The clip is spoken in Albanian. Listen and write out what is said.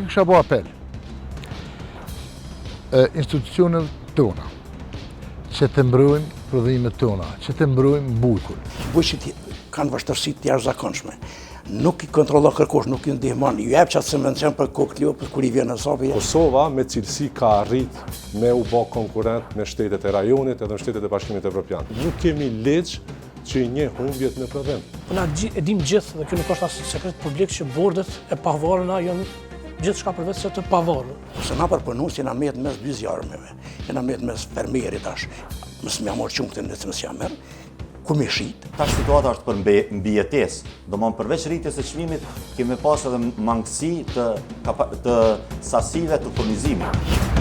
unë kisha bo apel institucionet tona, që të mbrojnë prodhimet tona, që të mbrojnë bujkull. Bujqit kanë vështërsi të jashtëzakonshme. Nuk i kontrollon kërkush, nuk i ndihmon, ju jep qatë subvencion për kokliu, për kur i vjen në sobi. Kosova me cilësi ka arrit me u bë konkurrent me shtetet e rajonit edhe me shtetet e Bashkimit Evropian. Nuk kemi ligj që i njeh humbjet në prodhim. Na e dim gjithë, dhe kjo nuk është as sekret publik, që bordet e pavarura janë gjithçka përveç se të pavarur. Se na përpunus jena mbet mes dy zjarmeve, jena mbet mes fermierit tash, mos më amor çunkën në mos jam merr. Ku me shit. Tash situata është për mbijetesë. Domthonë përveç rritjes së çmimit, kemi pas edhe mangësi të sasive të furnizimit.